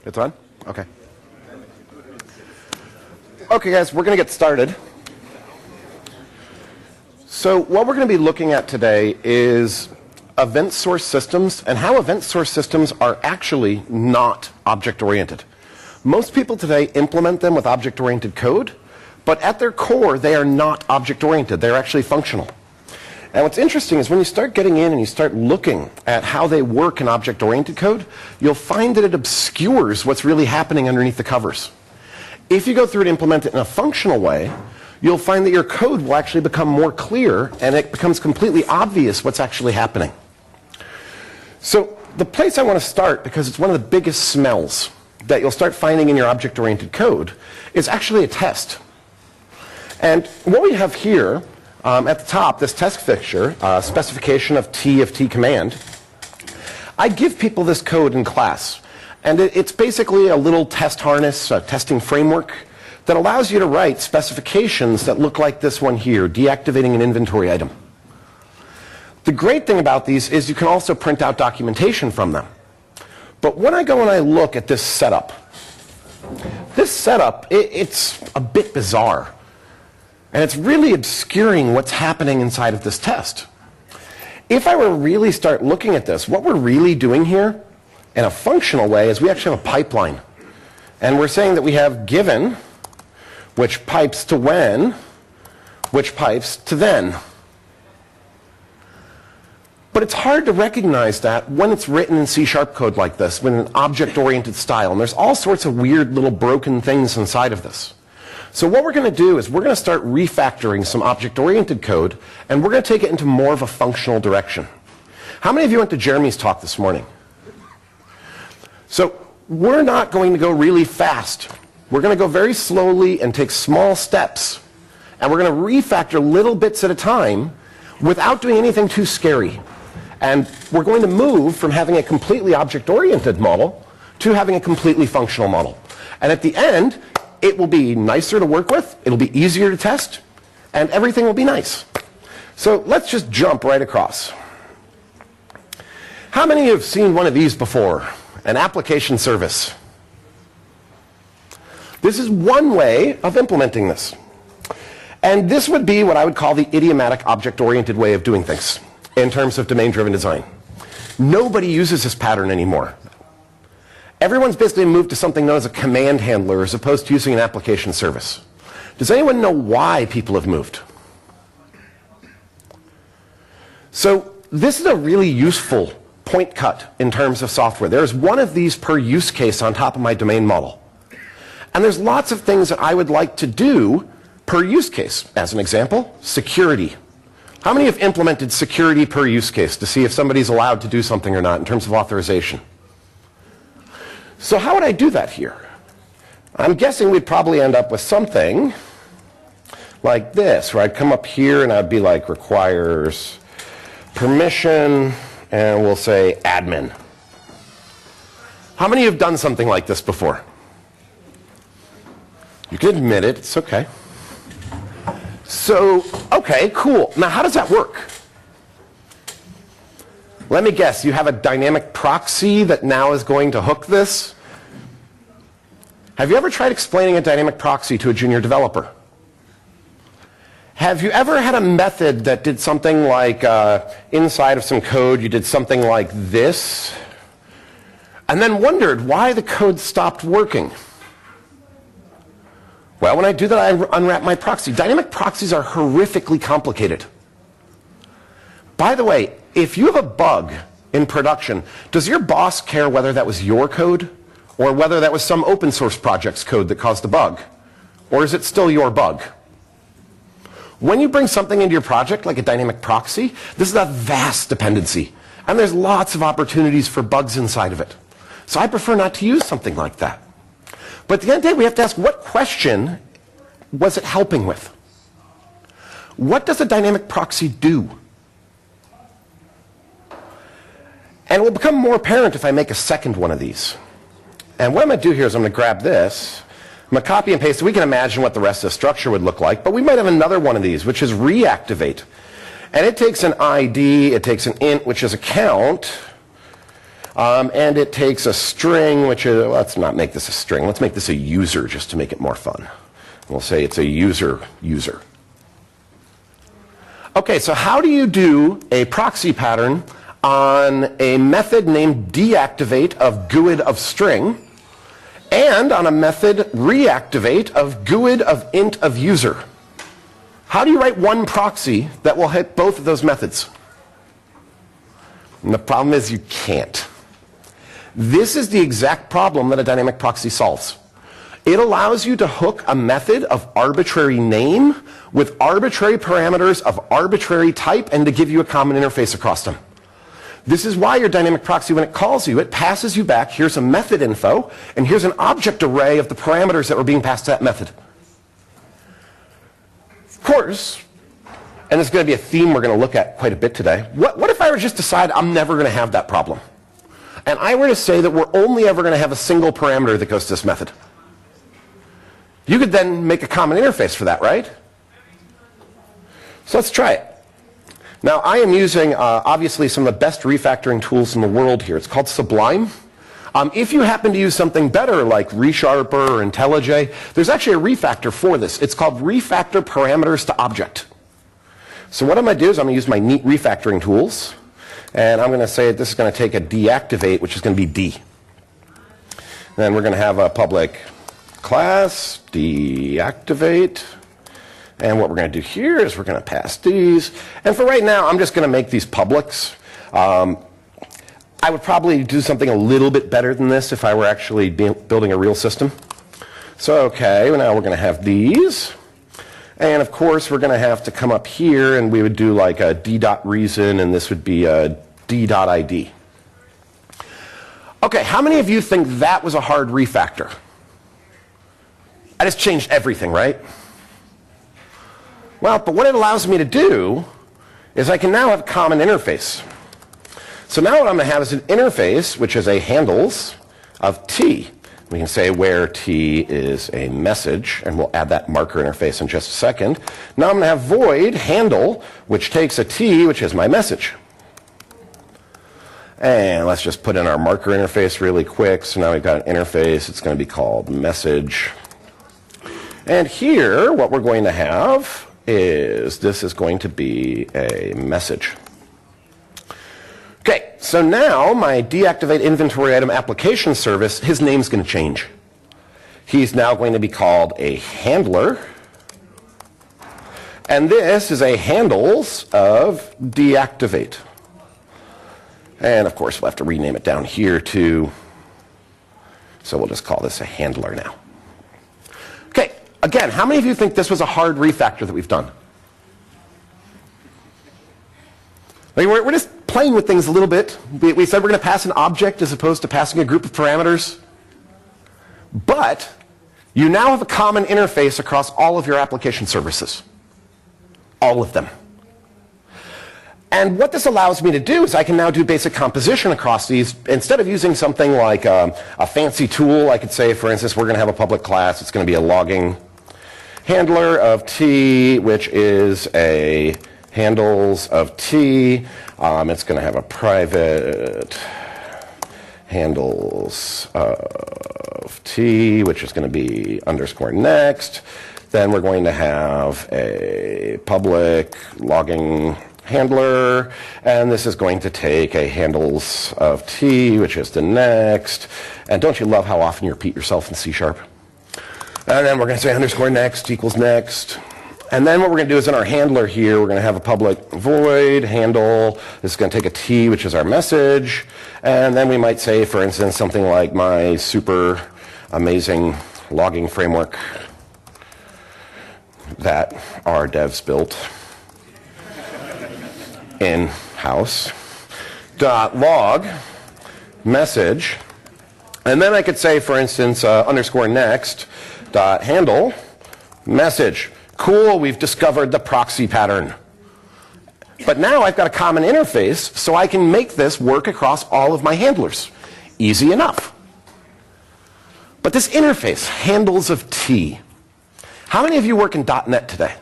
It's on? Okay. Okay, guys, we're going to get started. So what we're going to be looking at today is event source systems and how event source systems are actually not object-oriented. Most people today implement them with object-oriented code, but at their core, they are not object-oriented. They're actually functional. And what's interesting is when you start getting in and you start looking at how they work in object-oriented code, you'll find that it obscures what's really happening underneath the covers. If you go through and implement it in a functional way, you'll find that your code will actually become more clear and it becomes completely obvious what's actually happening. So the place I want to start, because it's one of the biggest smells that you'll start finding in your object-oriented code, is actually a test. And what we have here at the top, this test fixture, specification of T command, I give people this code in class. And it's basically a little test harness, a testing framework that allows you to write specifications that look like this one here, deactivating an inventory item. The great thing about these is you can also print out documentation from them. But when I go and I look at this setup, it's a bit bizarre. And it's really obscuring what's happening inside of this test. If I were to really start looking at this, what we're really doing here in a functional way is we actually have a pipeline. And we're saying that we have given, which pipes to when, which pipes to then. But it's hard to recognize that when it's written in C# code like this, with an object-oriented style. And there's all sorts of weird little broken things inside of this. So what we're going to do is we're going to start refactoring some object-oriented code, and we're going to take it into more of a functional direction. How many of you went to Jeremy's talk this morning? So we're not going to go really fast. We're going to go very slowly and take small steps. And we're going to refactor little bits at a time without doing anything too scary. And we're going to move from having a completely object-oriented model to having a completely functional model. And at the end, it will be nicer to work with, it'll be easier to test, and everything will be nice. So let's just jump right across. How many have seen one of these before? An application service. This is one way of implementing this. And this would be what I would call the idiomatic object-oriented way of doing things in terms of domain-driven design. Nobody uses this pattern anymore. Everyone's basically moved to something known as a command handler as opposed to using an application service. Does anyone know why people have moved? So this is a really useful point cut in terms of software. There's one of these per use case on top of my domain model. And there's lots of things that I would like to do per use case. As an example, security. How many have implemented security per use case to see if somebody's allowed to do something or not in terms of authorization? So how would I do that here? I'm guessing we'd probably end up with something like this, where I'd come up here and I'd be like, requires permission, and we'll say admin. How many have done something like this before? You can admit it, it's okay. So, okay, cool. Now how does that work? Let me guess, you have a dynamic proxy that now is going to hook this? Have you ever tried explaining a dynamic proxy to a junior developer? Have you ever had a method that did something like inside of some code you did something like this and then wondered why the code stopped working? Well, when I do that, I unwrap my proxy. Dynamic proxies are horrifically complicated. By the way, if you have a bug in production, does your boss care whether that was your code or whether that was some open source project's code that caused the bug? Or is it still your bug? When you bring something into your project, like a dynamic proxy, this is a vast dependency. And there's lots of opportunities for bugs inside of it. So I prefer not to use something like that. But at the end of the day, we have to ask, what question was it helping with? What does a dynamic proxy do? And it will become more apparent if I make a second one of these. And what I'm going to do here is I'm going to grab this. I'm going to copy and paste. We can imagine what the rest of the structure would look like. But we might have another one of these, which is reactivate. And it takes an ID. It takes an int, which is a count. And it takes a string, which is, let's not make this a string. Let's make this a user just to make it more fun. We'll say it's a user. Okay, so how do you do a proxy pattern on a method named deactivate of GUID of string and on a method reactivate of GUID of int of user? How do you write one proxy that will hit both of those methods? And the problem is you can't. This is the exact problem that a dynamic proxy solves. It allows you to hook a method of arbitrary name with arbitrary parameters of arbitrary type and to give you a common interface across them. This is why your dynamic proxy, when it calls you, it passes you back, here's a method info, and here's an object array of the parameters that were being passed to that method. Of course, and this is going to be a theme we're going to look at quite a bit today, what if I were to just decide I'm never going to have that problem? And I were to say that we're only ever going to have a single parameter that goes to this method. You could then make a common interface for that, right? So let's try it. Now, I am using, obviously, some of the best refactoring tools in the world here. It's called Sublime. If you happen to use something better like ReSharper or IntelliJ, there's actually a refactor for this. It's called Refactor Parameters to Object. So what I'm going to do is I'm going to use my neat refactoring tools. And I'm going to say this is going to take a deactivate, which is going to be D. Then we're going to have a public class, deactivate. And what we're going to do here is we're going to pass these. And for right now, I'm just going to make these publics. I would probably do something a little bit better than this if I were actually building a real system. So, okay, well, now we're going to have these. And of course, we're going to have to come up here and we would do like a d.reason, and this would be a d.id. Okay, how many of you think that was a hard refactor? I just changed everything, right? Well, but what it allows me to do is I can now have a common interface. So now what I'm going to have is an interface which is a handles of T. We can say where T is a message, and we'll add that marker interface in just a second. Now I'm going to have void handle, which takes a T, which is my message. And let's just put in our marker interface really quick. So now we've got an interface. It's going to be called message. And here, what we're going to have is this is going to be a message. Okay, so now my deactivate inventory item application service, his name's going to change. He's now going to be called a handler. And this is a handles of deactivate. And of course, we'll have to rename it down here too. So we'll just call this a handler now. Okay, again, how many of you think this was a hard refactor that we've done? Like we're just playing with things a little bit. We said we're going to pass an object as opposed to passing a group of parameters. But you now have a common interface across all of your application services. All of them. And what this allows me to do is I can now do basic composition across these. Instead of using something like a fancy tool, I could say, for instance, we're going to have a public class. It's going to be a logging handler of T, which is a handles of T. It's going to have a private handles of T, which is going to be underscore next. Then we're going to have a public logging handler, and this is going to take a handles of T, which is the next. And don't you love how often you repeat yourself in C#? And then we're going to say underscore next equals next. And then what we're going to do is in our handler here, we're going to have a public void handle. This is going to take a T, which is our message. And then we might say, for instance, something like my super amazing logging framework that our devs built in-house .log message. And then I could say, for instance, underscore next .handle message. Cool, we've discovered the proxy pattern. But now I've got a common interface, so I can make this work across all of my handlers. Easy enough. But this interface, handles of T. How many of you work in .NET today?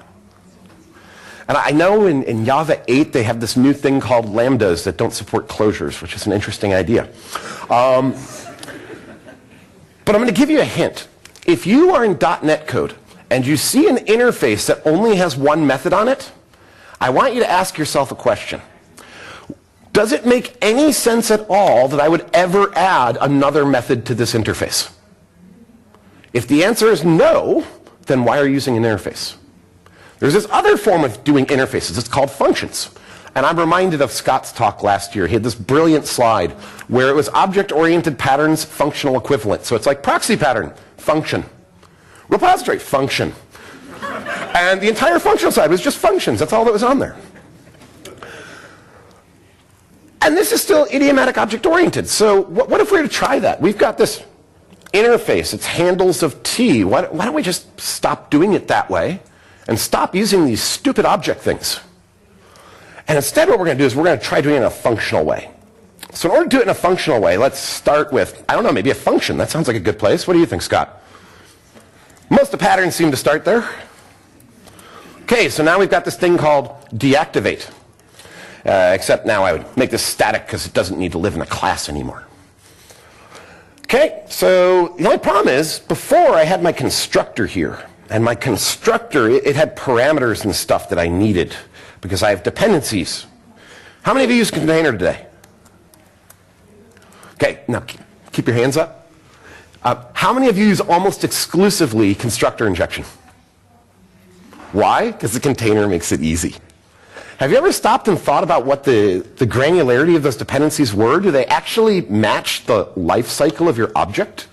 And I know in Java 8 they have this new thing called lambdas that don't support closures, which is an interesting idea. But I'm going to give you a hint. If you are in .NET code and you see an interface that only has one method on it, I want you to ask yourself a question. Does it make any sense at all that I would ever add another method to this interface? If the answer is no, then why are you using an interface? There's this other form of doing interfaces. It's called functions. And I'm reminded of Scott's talk last year. He had this brilliant slide where it was object-oriented patterns, functional equivalent. So it's like proxy pattern, function. Repository, function. And the entire functional side was just functions. That's all that was on there. And this is still idiomatic object-oriented. So what if we were to try that? We've got this interface. It's handles of T. Why don't we just stop doing it that way and stop using these stupid object things? And instead what we're going to do is we're going to try doing it in a functional way. So in order to do it in a functional way, let's start with, I don't know, maybe a function. That sounds like a good place. What do you think, Scott? Most of the patterns seem to start there. Okay, so now we've got this thing called deactivate. Except now I would make this static because it doesn't need to live in a class anymore. Okay, so the only problem is before I had my constructor here. And my constructor, it had parameters and stuff that I needed because I have dependencies. How many of you use container today? Okay, now keep your hands up. How many of you use almost exclusively constructor injection? Why? Because the container makes it easy. Have you ever stopped and thought about what the granularity of those dependencies were? Do they actually match the life cycle of your object?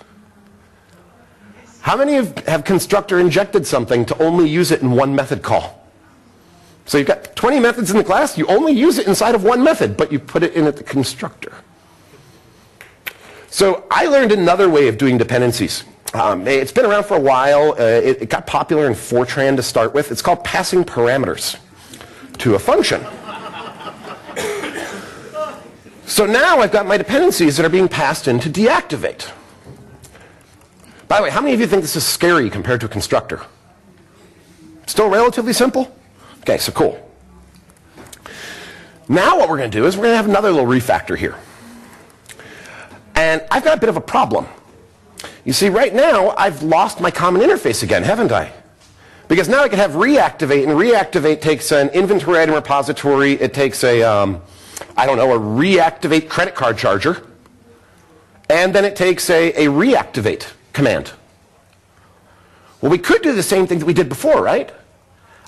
How many have constructor injected something to only use it in one method call? So you've got 20 methods in the class, you only use it inside of one method, but you put it in at the constructor. So I learned another way of doing dependencies. It's been around for a while. It got popular in Fortran to start with. It's called passing parameters to a function. So now I've got my dependencies that are being passed into deactivate. By the way, how many of you think this is scary compared to a constructor? Still relatively simple? Okay, so cool. Now what we're going to do is we're going to have another little refactor here. And I've got a bit of a problem. You see, right now I've lost my common interface again, haven't I? Because now I can have reactivate, and reactivate takes an inventory item repository. It takes a, I don't know, a reactivate credit card charger. And then it takes a reactivate command. Well, we could do the same thing that we did before, right?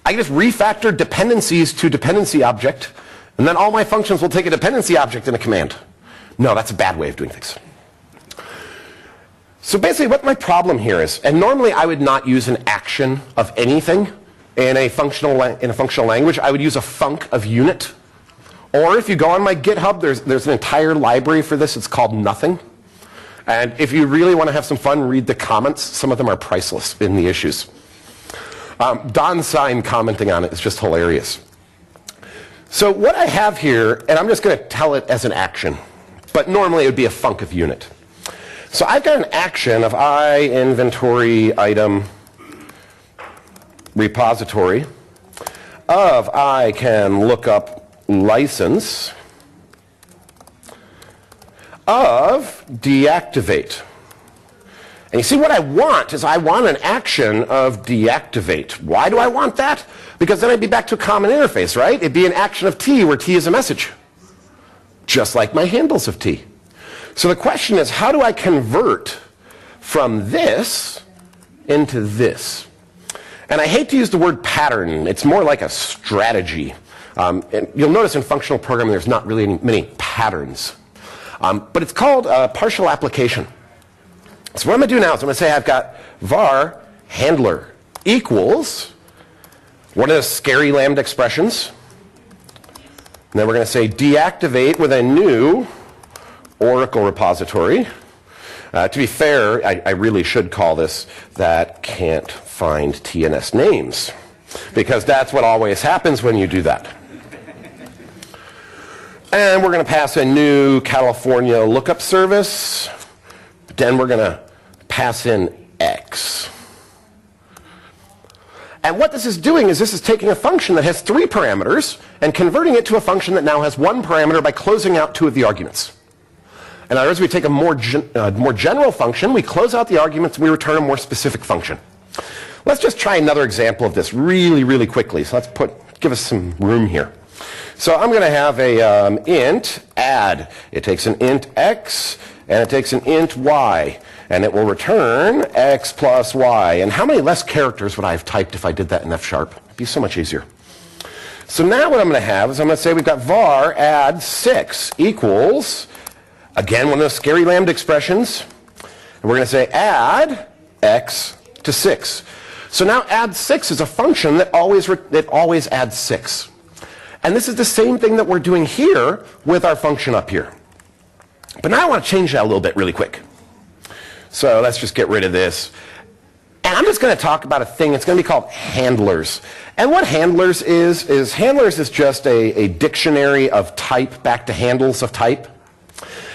I can just refactor dependencies to dependency object, and then all my functions will take a dependency object and a command. No, that's a bad way of doing things. So basically what my problem here is, and normally I would not use an action of anything in a functional language. I would use a func of unit. Or if you go on my GitHub, there's an entire library for this. It's called nothing. And if you really want to have some fun, read the comments. Some of them are priceless in the issues. Don Syme commenting on it is just hilarious. So what I have here, and I'm just going to tell it as an action, but normally it would be a func of unit. So I've got an action of I inventory item repository of I can look up license of deactivate. And you see what I want is I want an action of deactivate. Why do I want that? Because then I'd be back to a common interface, right? It'd be an action of T where T is a message. Just like my handles of T. So the question is, how do I convert from this into this? And I hate to use the word pattern. It's more like a strategy. And you'll notice in functional programming there's not really many patterns. But it's called a partial application. So what I'm going to do now is I'm going to say I've got var handler equals one of those scary lambda expressions. And then we're going to say deactivate with a new Oracle repository. To be fair, I really should call this that can't find TNS names, because that's what always happens when you do that. And we're going to pass a new California lookup service. Then we're going to pass in X. And what this is doing is this is taking a function that has 3 parameters and converting it to a function that now has 1 parameter by closing out 2 of the arguments. In other words, we take a more general function, we close out the arguments, we return a more specific function. Let's just try another example of this really, really quickly. So let's give us some room here. So I'm going to have a int add. It takes an int x and it takes an int y. And it will return x plus y. And how many less characters would I have typed if I did that in F#? It'd be so much easier. So now what I'm going to have is I'm going to say we've got var add 6 equals, again, one of those scary lambda expressions. And we're going to say add x to 6. So now add 6 is a function that always adds 6. And this is the same thing that we're doing here with our function up here. But now I want to change that a little bit really quick. So let's just get rid of this. And I'm just going to talk about a thing. It's going to be called handlers. And what handlers is handlers is just a dictionary of type back to handles of type.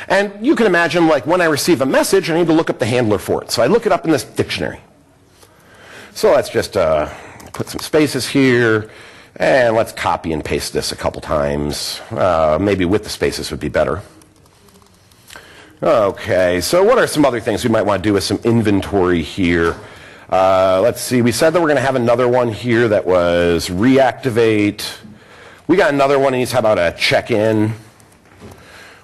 And you can imagine, like, when I receive a message, I need to look up the handler for it. So I look it up in this dictionary. So let's just put some spaces here. And let's copy and paste this a couple times. Maybe with the spaces would be better. Okay, so what are some other things we might want to do with some inventory here? Let's see, we said that we're going to have another one here that was reactivate. We got another one of these, how about a check-in?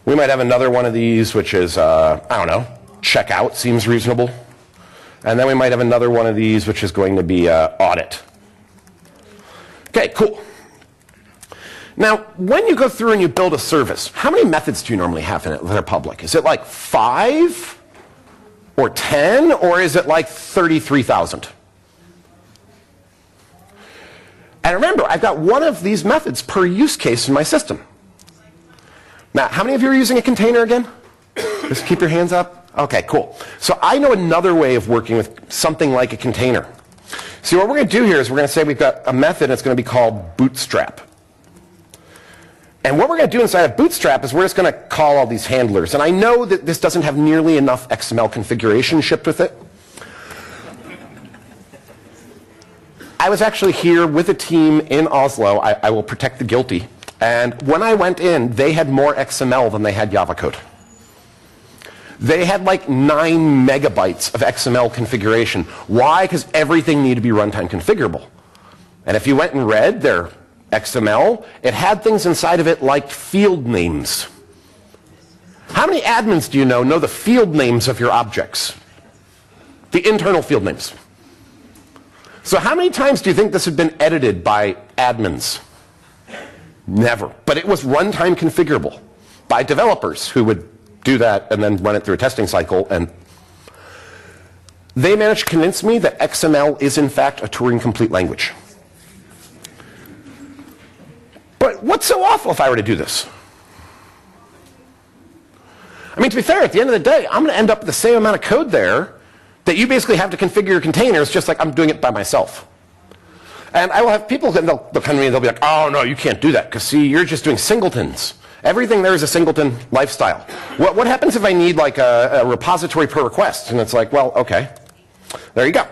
We might have another one of these, which is, I don't know, checkout seems reasonable. And then we might have another one of these, which is going to be audit. Okay, cool. Now, when you go through and you build a service, how many methods do you normally have in it that are public? Is it like 5 or 10, or is it like 33,000? And remember, I've got one of these methods per use case in my system. Now, how many of you are using a container again? Just keep your hands up. Okay, cool. So I know another way of working with something like a container. See, what we're going to do here is we're going to say we've got a method that's going to be called bootstrap. And what we're going to do inside of Bootstrap is we're just going to call all these handlers. And I know that this doesn't have nearly enough XML configuration shipped with it. I was actually here with a team in Oslo. I will protect the guilty. And when I went in, they had more XML than they had Java code. They had like 9 megabytes of XML configuration. Why? Because everything needed to be runtime configurable. And if you went and read their XML, it had things inside of it like field names. How many admins do you know the field names of your objects? The internal field names. So how many times do you think this had been edited by admins? Never. But it was runtime configurable by developers who would do that and then run it through a testing cycle. And they managed to convince me that XML is in fact a Turing complete language. But what's so awful if I were to do this? I mean, to be fair, at the end of the day, I'm going to end up with the same amount of code there that you basically have to configure your containers just like I'm doing it by myself. And I will have people, they'll come to me and they'll be like, oh, no, you can't do that because, see, you're just doing singletons. Everything there is a singleton lifestyle. What happens if I need like a repository per request? And it's like, well, okay, there you go.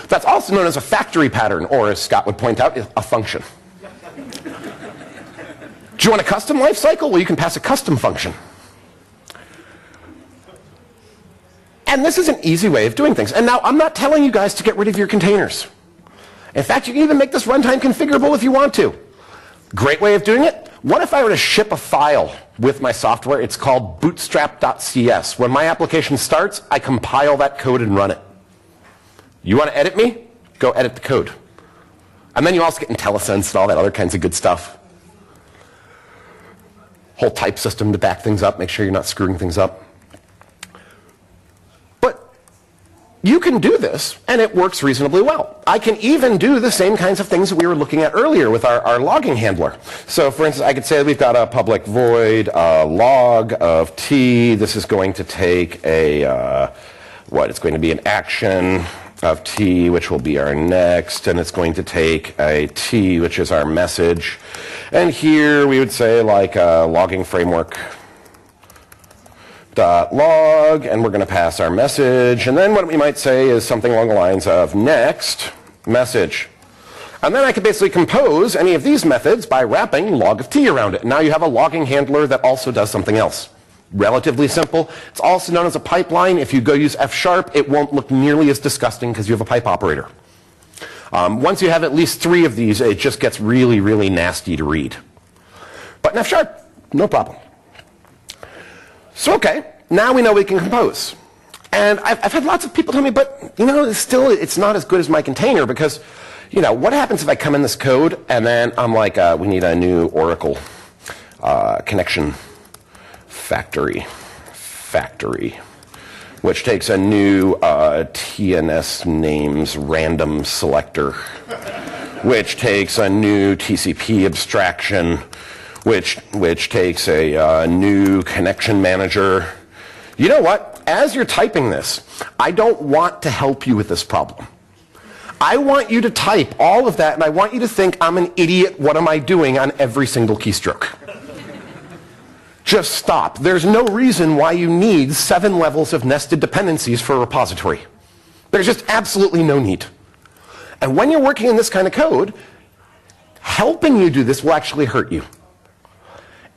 That's also known as a factory pattern, or as Scott would point out, a function. Do you want a custom lifecycle? Well, you can pass a custom function. And this is an easy way of doing things. And now I'm not telling you guys to get rid of your containers. In fact, you can even make this runtime configurable if you want to. Great way of doing it. What if I were to ship a file with my software? It's called bootstrap.cs. When my application starts, I compile that code and run it. You want to edit me? Go edit the code. And then you also get IntelliSense and all that other kinds of good stuff. Whole type system to back things up, make sure you're not screwing things up. But you can do this, and it works reasonably well. I can even do the same kinds of things that we were looking at earlier with our logging handler. So for instance, I could say we've got a public void log of t. This is going to take a, it's going to be an action of t, which will be our next, and it's going to take a t, which is our message. And here we would say like a logging framework .log, and we're going to pass our message. And then what we might say is something along the lines of next message. And then I could basically compose any of these methods by wrapping log of t around it. Now you have a logging handler that also does something else. Relatively simple. It's also known as a pipeline. If you go use F#, it won't look nearly as disgusting because you have a pipe operator. Once you have at least 3 of these, it just gets really, really nasty to read. But in F#, no problem. So okay, now we know we can compose. And I've had lots of people tell me, but you know, it's not as good as my container because, you know, what happens if I come in this code and then I'm like, we need a new Oracle connection factory, which takes a new TNS names random selector, which takes a new TCP abstraction, which takes a new connection manager. You know what? As you're typing this, I don't want to help you with this problem. I want you to type all of that, and I want you to think, I'm an idiot, what am I doing on every single keystroke? Just stop. There's no reason why you need 7 levels of nested dependencies for a repository. There's just absolutely no need. And when you're working in this kind of code, helping you do this will actually hurt you.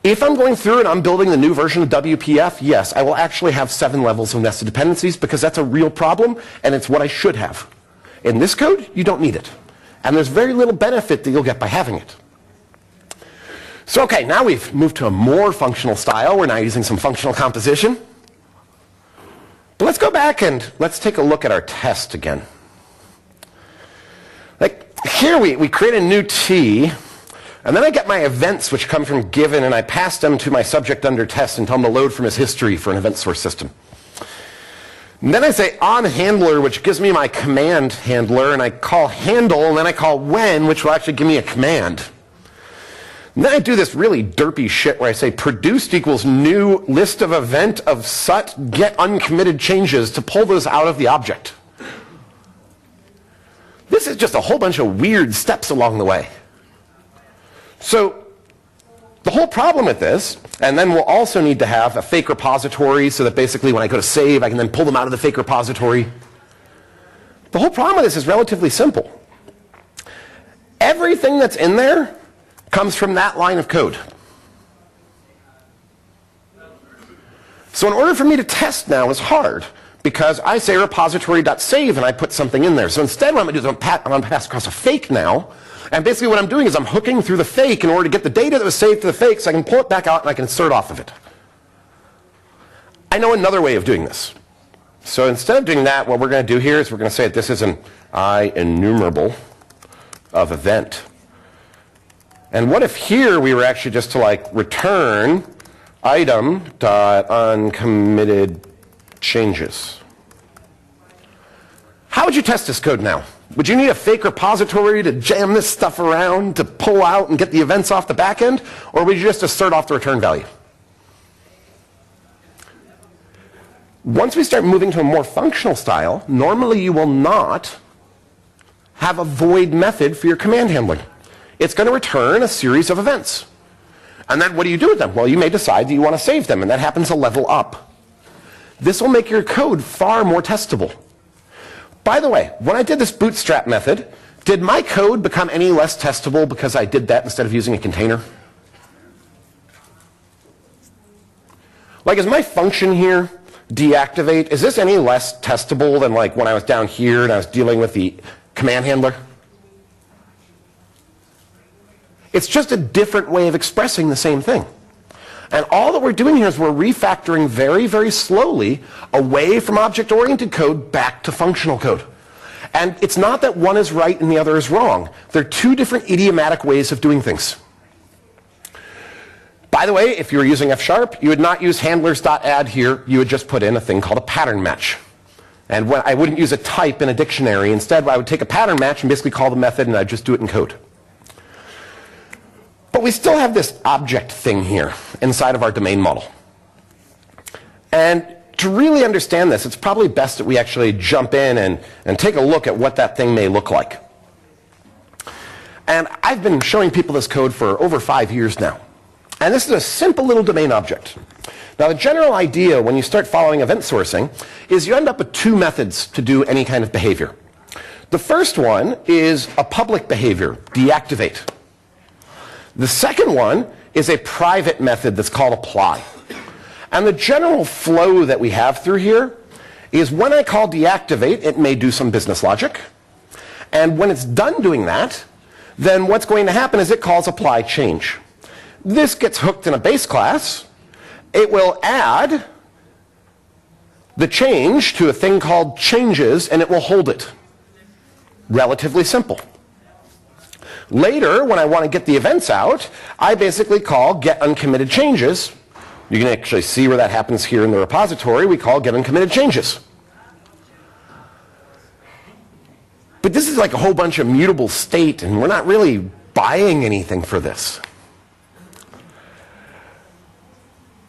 If I'm going through and I'm building the new version of WPF, yes, I will actually have 7 levels of nested dependencies because that's a real problem and it's what I should have. In this code, you don't need it. And there's very little benefit that you'll get by having it. So okay, now we've moved to a more functional style. We're now using some functional composition. But let's go back and let's take a look at our test again. Like here we create a new T, and then I get my events which come from given, and I pass them to my subject under test and tell him to load from his history for an event source system. And then I say on handler, which gives me my command handler, and I call handle, and then I call when, which will actually give me a command. And then I do this really derpy shit where I say produced equals new list of event of sut get uncommitted changes to pull those out of the object. This is just a whole bunch of weird steps along the way. So the whole problem with this, and then we'll also need to have a fake repository so that basically when I go to save, I can then pull them out of the fake repository. The whole problem with this is relatively simple. Everything that's in there comes from that line of code. So in order for me to test now is hard because I say repository.save and I put something in there. So instead what I'm going to do is I'm going to pass across a fake now. And basically what I'm doing is I'm hooking through the fake in order to get the data that was saved to the fake so I can pull it back out and I can insert off of it. I know another way of doing this. So instead of doing that, what we're going to do here is we're going to say that this is an IEnumerable of event. And what if here we were actually just to like return item.uncommitted changes? How would you test this code now? Would you need a fake repository to jam this stuff around to pull out and get the events off the back end? Or would you just assert off the return value? Once we start moving to a more functional style, normally you will not have a void method for your command handling. It's going to return a series of events. And then what do you do with them? Well, you may decide that you want to save them, and that happens a level up. This will make your code far more testable. By the way, when I did this bootstrap method, did my code become any less testable because I did that instead of using a container? Like, is my function here, deactivate, is this any less testable than like when I was down here and I was dealing with the command handler? It's just a different way of expressing the same thing. And all that we're doing here is we're refactoring very, very slowly away from object-oriented code back to functional code. And it's not that one is right and the other is wrong. They're 2 different idiomatic ways of doing things. By the way, if you were using F#, you would not use handlers.add here. You would just put in a thing called a pattern match. And I wouldn't use a type in a dictionary. Instead, I would take a pattern match and basically call the method, and I'd just do it in code. But we still have this object thing here inside of our domain model. And to really understand this, it's probably best that we actually jump in and take a look at what that thing may look like. And I've been showing people this code for over 5 years now. And this is a simple little domain object. Now, the general idea when you start following event sourcing is you end up with 2 methods to do any kind of behavior. The first one is a public behavior, deactivate. The second one is a private method that's called apply. And the general flow that we have through here is when I call deactivate, it may do some business logic. And when it's done doing that, then what's going to happen is it calls apply change. This gets hooked in a base class. It will add the change to a thing called changes, and it will hold it. Relatively simple. Later, when I want to get the events out, I basically call get uncommitted changes. You can actually see where that happens here in the repository. We call get uncommitted changes. But this is like a whole bunch of mutable state, and we're not really buying anything for this.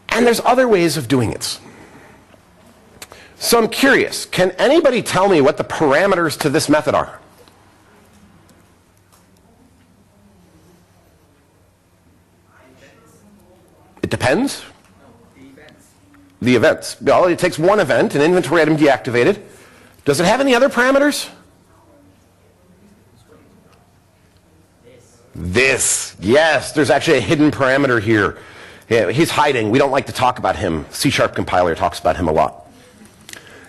And there's other ways of doing it. So I'm curious, can anybody tell me what the parameters to this method are? It depends. The events. Well, it takes one event, an inventory item deactivated. Does it have any other parameters? This. Yes, there's actually a hidden parameter here. Yeah, he's hiding. We don't like to talk about him. C# compiler talks about him a lot.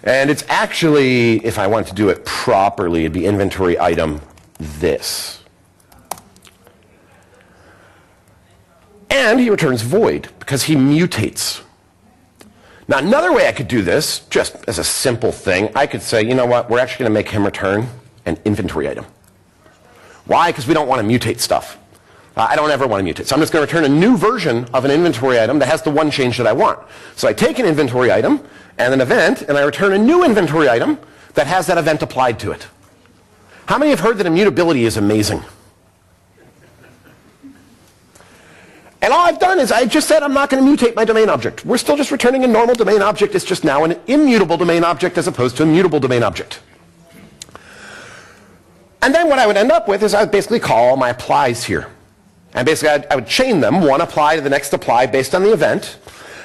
And it's actually, if I want to do it properly, it'd be inventory item this. And he returns void because he mutates. Now, another way I could do this, just as a simple thing, I could say, you know what, we're actually going to make him return an inventory item. Why? Because we don't want to mutate stuff. I don't ever want to mutate. So I'm just going to return a new version of an inventory item that has the one change that I want. So I take an inventory item and an event, and I return a new inventory item that has that event applied to it. How many have heard that immutability is amazing? And all I've done is I just said I'm not going to mutate my domain object. We're still just returning a normal domain object. It's just now an immutable domain object as opposed to a mutable domain object. And then what I would end up with is I would basically call all my applies here. And basically I would chain them, one apply to the next apply based on the event.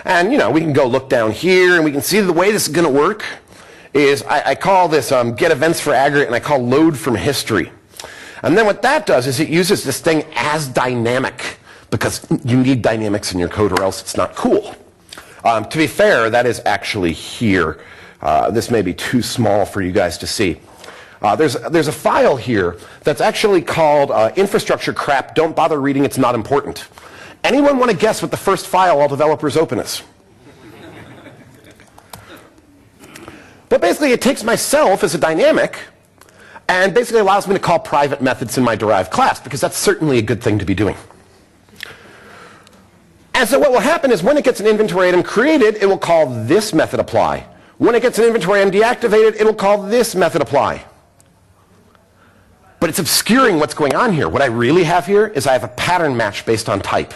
And you know, we can go look down here and we can see the way this is going to work is I call this get events for aggregate, and I call load from history. And then what that does is it uses this thing as dynamic, because you need dynamics in your code or else it's not cool. To be fair, that is actually here. This may be too small for you guys to see. There's a file here that's actually called infrastructure crap. Don't bother reading, it's not important. Anyone want to guess what the first file all developers open is? But basically it takes myself as a dynamic and basically allows me to call private methods in my derived class, because that's certainly a good thing to be doing. And so what will happen is when it gets an inventory item created, it will call this method apply. When it gets an inventory item deactivated, it will call this method apply. But it's obscuring what's going on here. What I really have here is I have a pattern match based on type.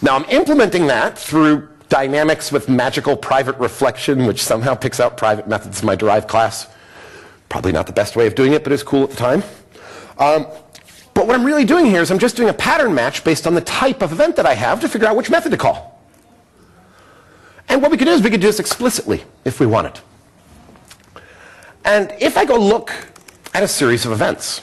Now I'm implementing that through dynamics with magical private reflection, which somehow picks out private methods in my derived class. Probably not the best way of doing it, but it's cool at the time. But what I'm really doing here is I'm just doing a pattern match based on the type of event that I have to figure out which method to call. And what we could do is we could do this explicitly if we wanted. And if I go look at a series of events.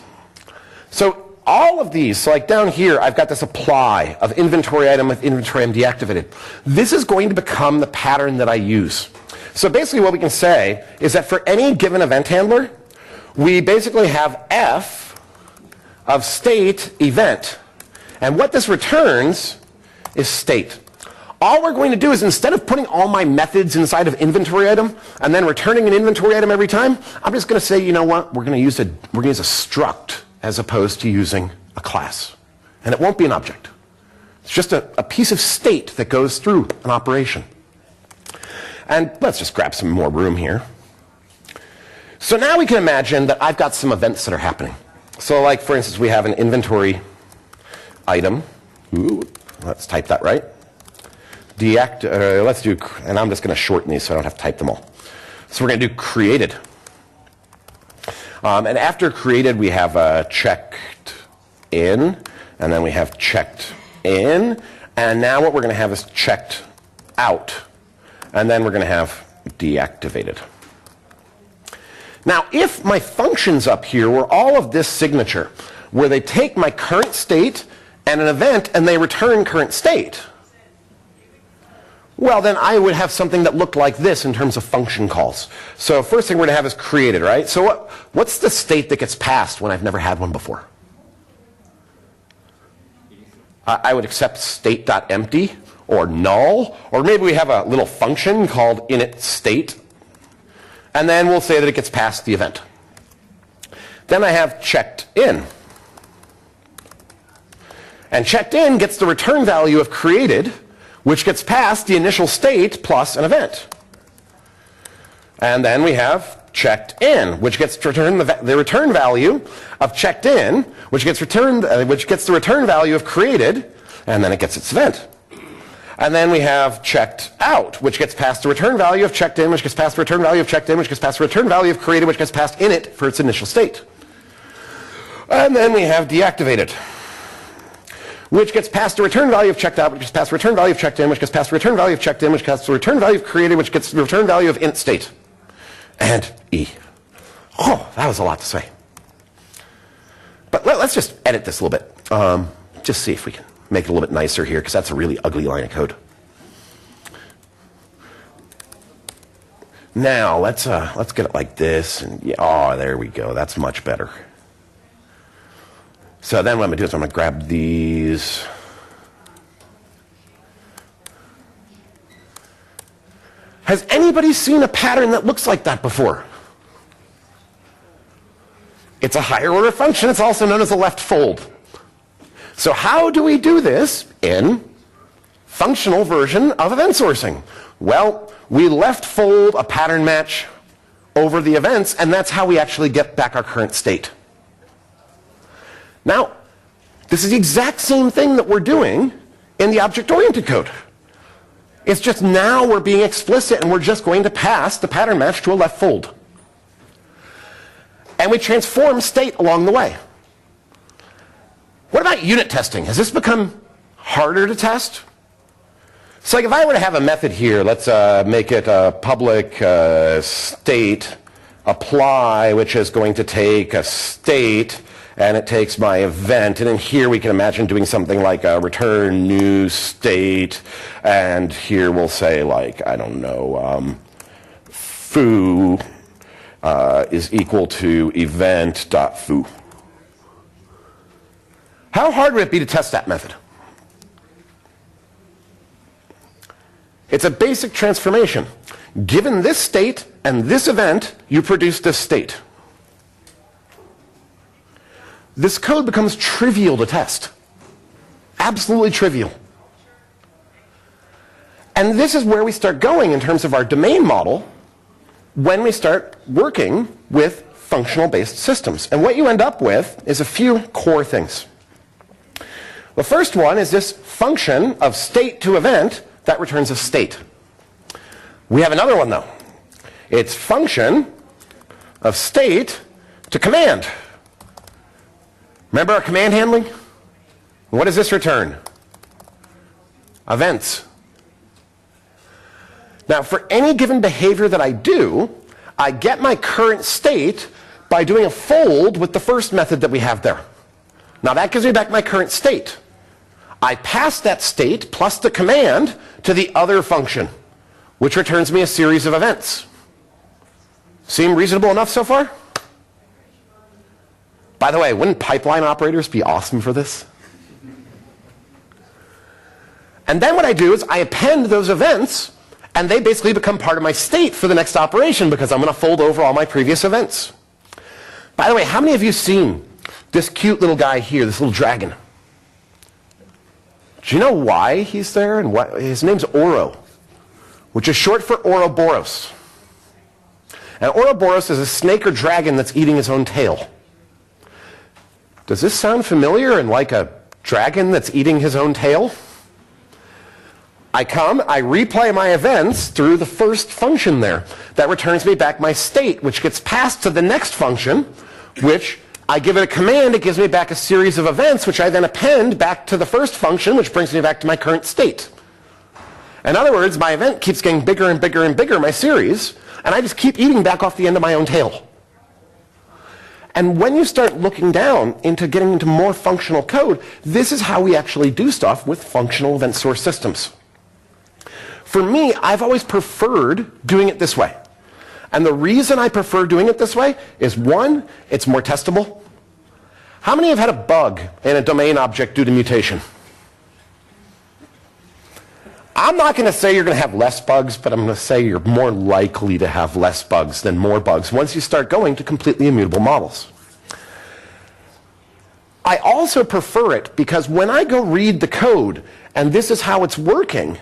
So all of these, so like down here, I've got this apply of inventory item with inventory item deactivated. This is going to become the pattern that I use. So basically what we can say is that for any given event handler, we basically have f of state event. And what this returns is state. All we're going to do is, instead of putting all my methods inside of inventory item and then returning an inventory item every time, I'm just going to say, you know what, we're going to use a struct as opposed to using a class. And it won't be an object. It's just a piece of state that goes through an operation. And let's just grab some more room here. So now we can imagine that I've got some events that are happening. So like, for instance, we have an inventory item. Ooh, let's type that right. Let's do, and I'm just going to shorten these so I don't have to type them all. So we're going to do created. And after created, we have checked in, and then we have checked in, and now what we're going to have is checked out, and then we're going to have deactivated. Now, if my functions up here were all of this signature, where they take my current state and an event and they return current state, well, then I would have something that looked like this in terms of function calls. So first thing we're going to have is created, right? So what's the state that gets passed when I've never had one before? I would accept state.empty or null, or maybe we have a little function called initState, and then we'll say that it gets passed the event. Then I have checked in. And checked in gets the return value of created, which gets passed the initial state plus an event. And then we have checked in, which gets returned the return value of checked in, which gets the return value of created, and then it gets its event. And then we have checked out, which gets passed the return value of checked in, which gets passed the return value of checked in, which gets passed the return value of created, which gets passed init for its initial state. And then we have deactivated, which gets passed the return value of checked out, which gets passed the return value of checked in, which gets passed the return value of checked in, which gets the return value of created, which gets the return value of int state. And E. Oh, that was a lot to say. But let's just edit this a little bit. Just see if we can make it a little bit nicer here, because that's a really ugly line of code. Now, let's get it like this. And yeah, oh, there we go. That's much better. So then what I'm going to do is I'm going to grab these. Has anybody seen a pattern that looks like that before? It's a higher order function. It's also known as a left fold. So how do we do this in functional version of event sourcing? Well, we left fold a pattern match over the events, and that's how we actually get back our current state. Now, this is the exact same thing that we're doing in the object-oriented code. It's just now we're being explicit and we're just going to pass the pattern match to a left fold. And we transform state along the way. What about unit testing? Has this become harder to test? So like if I were to have a method here, let's make it a public state apply, which is going to take a state, and it takes my event, and in here we can imagine doing something like a return new state, and here we'll say like, I don't know, foo is equal to event.foo. How hard would it be to test that method? It's a basic transformation. Given this state and this event, you produce this state. This code becomes trivial to test. Absolutely trivial. And this is where we start going in terms of our domain model when we start working with functional-based systems. And what you end up with is a few core things. The first one is this function of state to event that returns a state. We have another one, though. It's function of state to command. Remember our command handling? What does this return? Events. Now, for any given behavior that I do, I get my current state by doing a fold with the first method that we have there. Now, that gives me back my current state. I pass that state plus the command to the other function, which returns me a series of events. Seem reasonable enough so far? By the way, wouldn't pipeline operators be awesome for this? And then what I do is I append those events, and they basically become part of my state for the next operation because I'm going to fold over all my previous events. By the way, how many of you seen this cute little guy here, this little dragon? Do you know why he's there? And what, his name's Oro, which is short for Ouroboros. And Ouroboros is a snake or dragon that's eating his own tail. Does this sound familiar and like a dragon that's eating his own tail? I come, I replay my events through the first function there. That returns me back my state, which gets passed to the next function, which I give it a command, it gives me back a series of events, which I then append back to the first function, which brings me back to my current state. In other words, my event keeps getting bigger and bigger and bigger, my series, and I just keep eating back off the end of my own tail. And when you start looking down into getting into more functional code, this is how we actually do stuff with functional event source systems. For me, I've always preferred doing it this way. And the reason I prefer doing it this way is, one, it's more testable. How many have had a bug in a domain object due to mutation? I'm not going to say you're going to have less bugs, but I'm going to say you're more likely to have less bugs than more bugs once you start going to completely immutable models. I also prefer it because when I go read the code and this is how it's working,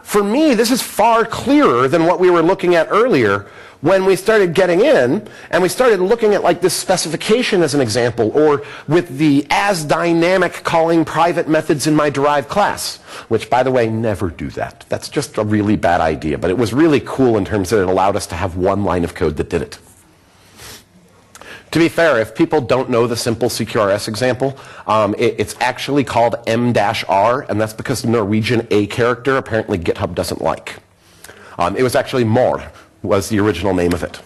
for me, this is far clearer than what we were looking at earlier when we started getting in and we started looking at like this specification as an example, or with the as dynamic calling private methods in my derived class, which, by the way, never do that. That's just a really bad idea, but it was really cool in terms that it allowed us to have one line of code that did it. To be fair, if people don't know the simple CQRS example, it's actually called M-R, and that's because the Norwegian A character apparently GitHub doesn't like. It was actually Mor was the original name of it.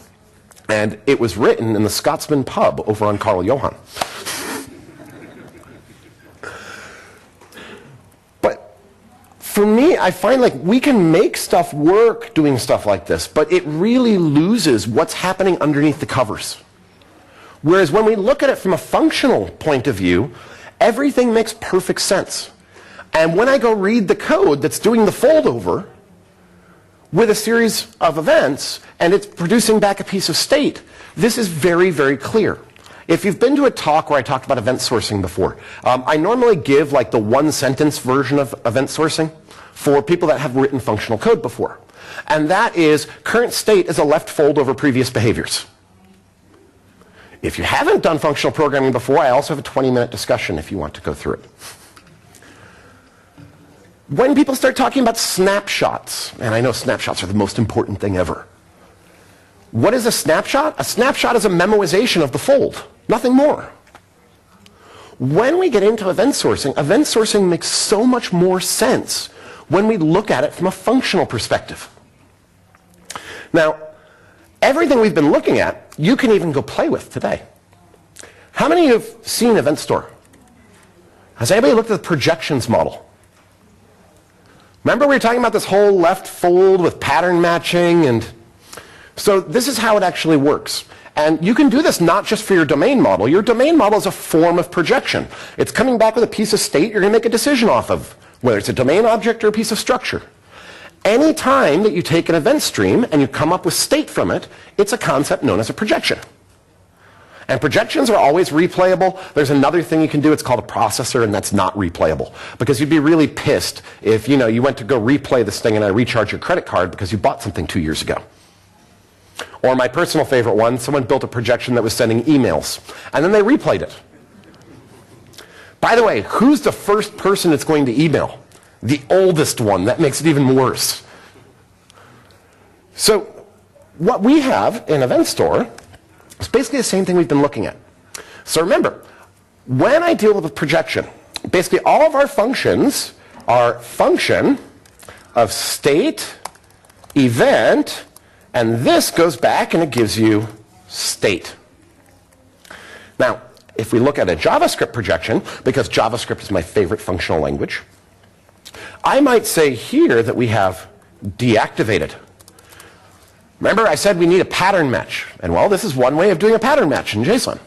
And it was written in the Scotsman pub over on Karl Johan. But for me, I find like we can make stuff work doing stuff like this, but it really loses what's happening underneath the covers. Whereas when we look at it from a functional point of view, everything makes perfect sense. And when I go read the code that's doing the fold over with a series of events, and it's producing back a piece of state, this is very, very clear. If you've been to a talk where I talked about event sourcing before, I normally give like the one-sentence version of event sourcing for people that have written functional code before. And that is, current state is a left fold over previous behaviors. If you haven't done functional programming before, I also have a 20-minute discussion if you want to go through it. When people start talking about snapshots, and I know snapshots are the most important thing ever. What is a snapshot? A snapshot is a memoization of the fold, nothing more. When we get into event sourcing makes so much more sense when we look at it from a functional perspective. Now, everything we've been looking at, you can even go play with today. How many of you have seen Event Store? Has anybody looked at the projections model? Remember we were talking about this whole left fold with pattern matching, and so this is how it actually works. And you can do this not just for your domain model. Your domain model is a form of projection. It's coming back with a piece of state you're going to make a decision off of, whether it's a domain object or a piece of structure. Any time that you take an event stream and you come up with state from it, it's a concept known as a projection. And projections are always replayable. There's another thing you can do, it's called a processor, and that's not replayable. Because you'd be really pissed if you went to go replay this thing and I recharge your credit card because you bought something 2 years ago. Or my personal favorite one, someone built a projection that was sending emails, and then they replayed it. By the way, who's the first person it's going to email? The oldest one. That makes it even worse. So what we have in Event Store is basically the same thing we've been looking at. So remember, when I deal with a projection, basically all of our functions are function of state, event, and this goes back and it gives you state. Now, if we look at a JavaScript projection, because JavaScript is my favorite functional language, I might say here that we have deactivated. Remember I said we need a pattern match. And well, this is one way of doing a pattern match in JSON.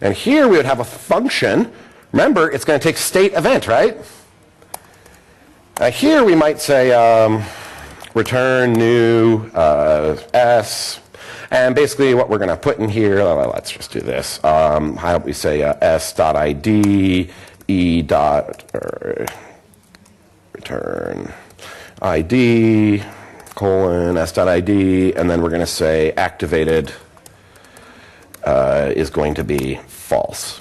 And here we would have a function. Remember, it's going to take state event, right? Here we might say return new s. And basically what we're going to put in here, let's just do this. How about we say s.id return id colon s.id, and then we're going to say activated is going to be false.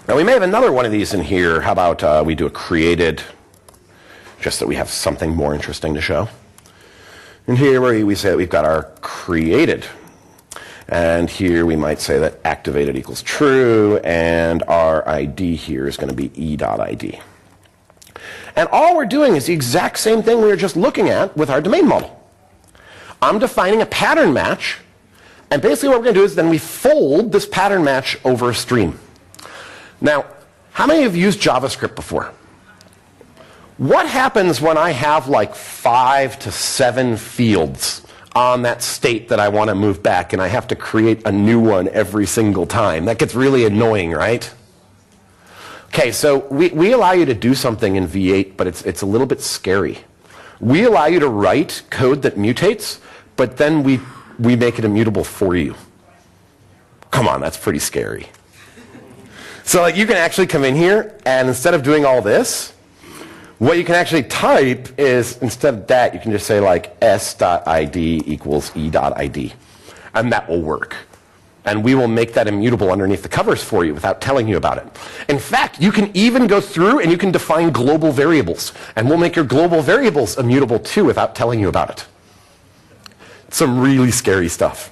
Now we may have another one of these in here. How about we do a created, just so we have something more interesting to show. And here we say that we've got our created. And here we might say that activated equals true, and our ID here is going to be e.id. And all we're doing is the exact same thing we were just looking at with our domain model. I'm defining a pattern match, And basically what we're going to do is then we fold this pattern match over a stream. Now, how many of you used JavaScript before? What happens when I have like 5 to 7 fields on that state that I want to move back and I have to create a new one every single time? That gets really annoying, right? Okay, so we allow you to do something in V8, but it's a little bit scary. We allow you to write code that mutates, but then we make it immutable for you. Come on, that's pretty scary. So like you can actually come in here, and instead of doing all this, what you can actually type is, instead of that, you can just say like s.id equals e.id, and that will work. And we will make that immutable underneath the covers for you without telling you about it. In fact, you can even go through and you can define global variables, and we'll make your global variables immutable too without telling you about it. Some really scary stuff.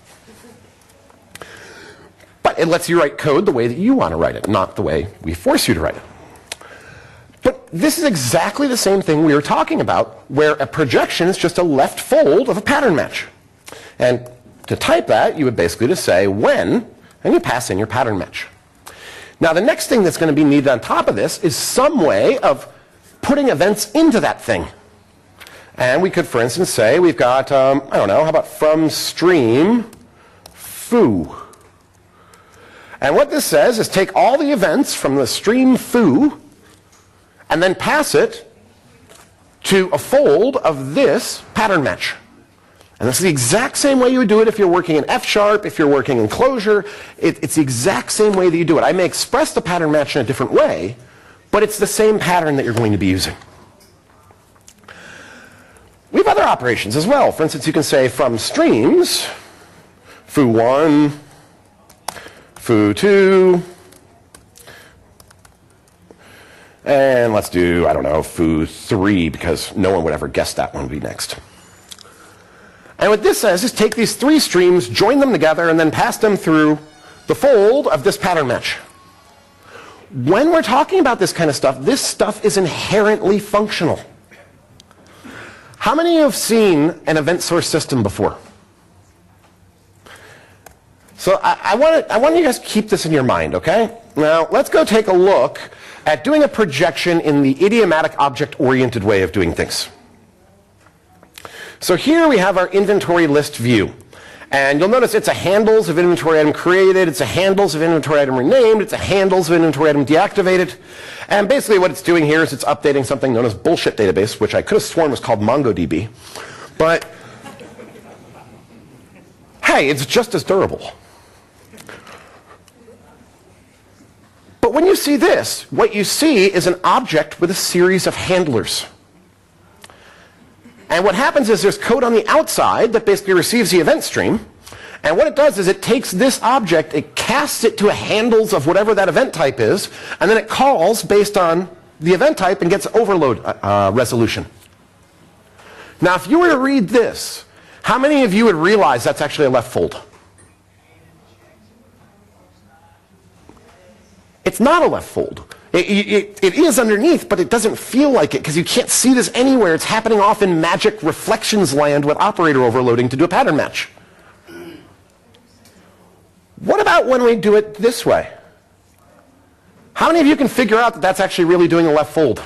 But it lets you write code the way that you want to write it, not the way we force you to write it. But this is exactly the same thing we were talking about, where a projection is just a left fold of a pattern match. And to type that, you would basically just say when, and you pass in your pattern match. Now the next thing that's going to be needed on top of this is some way of putting events into that thing. And we could, for instance, say we've got, I don't know, how about from stream foo. And what this says is take all the events from the stream foo and then pass it to a fold of this pattern match. And this is the exact same way you would do it if you're working in F#, if you're working in Clojure. It's the exact same way that you do it. I may express the pattern match in a different way, but it's the same pattern that you're going to be using. We have other operations as well. For instance, you can say from streams, foo1, foo2, and let's do, I don't know, foo3, because no one would ever guess that one would be next. And what this says is take these 3 streams, join them together, and then pass them through the fold of this pattern match. When we're talking about this kind of stuff, this stuff is inherently functional. How many of you have seen an event source system before? So I want you guys to keep this in your mind, okay? Now, let's go take a look at doing a projection in the idiomatic object-oriented way of doing things. So here we have our inventory list view. And you'll notice it's a handles of inventory item created, it's a handles of inventory item renamed, it's a handles of inventory item deactivated. And basically what it's doing here is it's updating something known as bullshit database, which I could have sworn was called MongoDB. But hey, it's just as durable. But when you see this, what you see is an object with a series of handlers. And what happens is there's code on the outside that basically receives the event stream. And what it does is it takes this object, it casts it to a handles of whatever that event type is, and then it calls based on the event type and gets overload resolution. Now, if you were to read this, how many of you would realize that's actually a left fold? It's not a left fold. It is underneath, but it doesn't feel like it because you can't see this anywhere. It's happening off in magic reflections land with operator overloading to do a pattern match. What about when we do it this way? How many of you can figure out that that's actually really doing a left fold?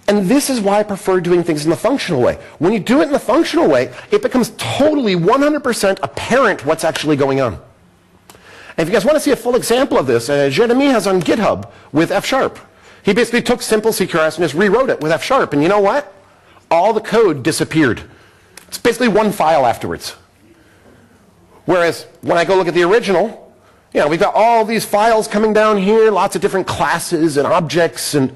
And this is why I prefer doing things in the functional way. When you do it in the functional way, it becomes totally 100% apparent what's actually going on. And if you guys want to see a full example of this, Jeremy has on GitHub with F#. He basically took simple CQRS and just rewrote it with F#. And you know what? All the code disappeared. It's basically one file afterwards. Whereas when I go look at the original, you know, we've got all these files coming down here, lots of different classes and objects, and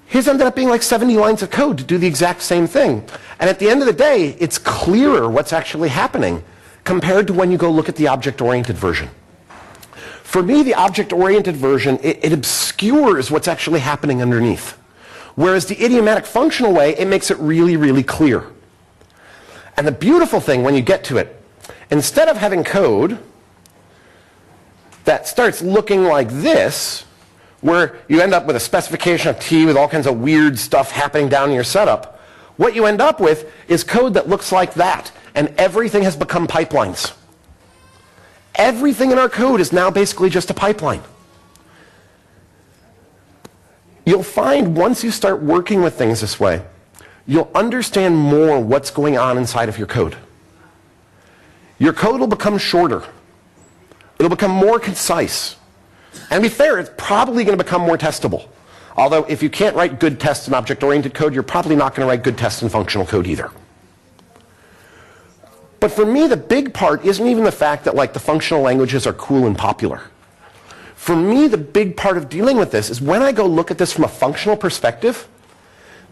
his ended up being like 70 lines of code to do the exact same thing. And at the end of the day, it's clearer what's actually happening compared to when you go look at the object-oriented version. For me, the object-oriented version, it obscures what's actually happening underneath. Whereas the idiomatic functional way, it makes it really, really clear. And the beautiful thing when you get to it, instead of having code that starts looking like this, where you end up with a specification of T with all kinds of weird stuff happening down in your setup, What you end up with is code that looks like that, and everything has become pipelines. Everything in our code is now basically just a pipeline. You'll find once you start working with things this way, you'll understand more what's going on inside of your code. Your code will become shorter. It'll become more concise. And to be fair, it's probably going to become more testable. Although if you can't write good tests in object-oriented code, you're probably not going to write good tests in functional code either. But for me, the big part isn't even the fact that like the functional languages are cool and popular. For me, the big part of dealing with this is when I go look at this from a functional perspective,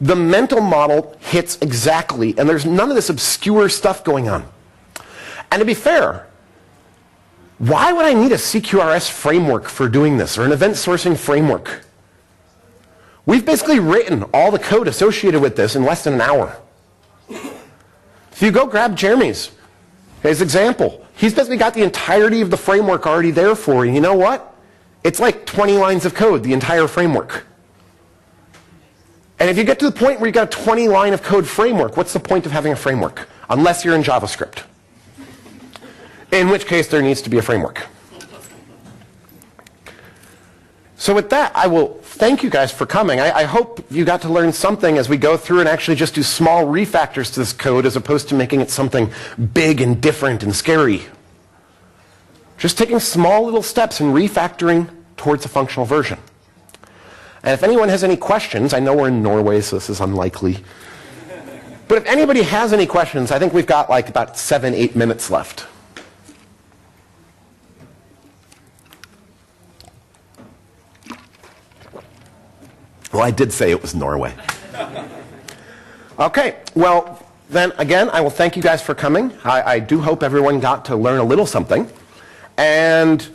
the mental model hits exactly, and there's none of this obscure stuff going on. And to be fair, why would I need a CQRS framework for doing this, or an event sourcing framework? We've basically written all the code associated with this in less than an hour. If you go grab Jeremy's, his example, he's basically got the entirety of the framework already there for you. You know what? It's like 20 lines of code, the entire framework. And if you get to the point where you've got a 20-line of code framework, what's the point of having a framework? Unless you're in JavaScript. In which case, there needs to be a framework. So with that, I will thank you guys for coming. I hope you got to learn something as we go through and actually just do small refactors to this code as opposed to making it something big and different and scary. Just taking small little steps and refactoring towards a functional version. And if anyone has any questions, I know we're in Norway, so this is unlikely. But if anybody has any questions, I think we've got like about 7-8 minutes left. Well, I did say it was Norway. Okay, well, then again, I will thank you guys for coming. I do hope everyone got to learn a little something. And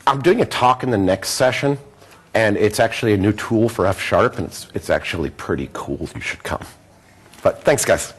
I'm doing a talk in the next session, and it's actually a new tool for F#, and it's actually pretty cool. You should come. But thanks, guys.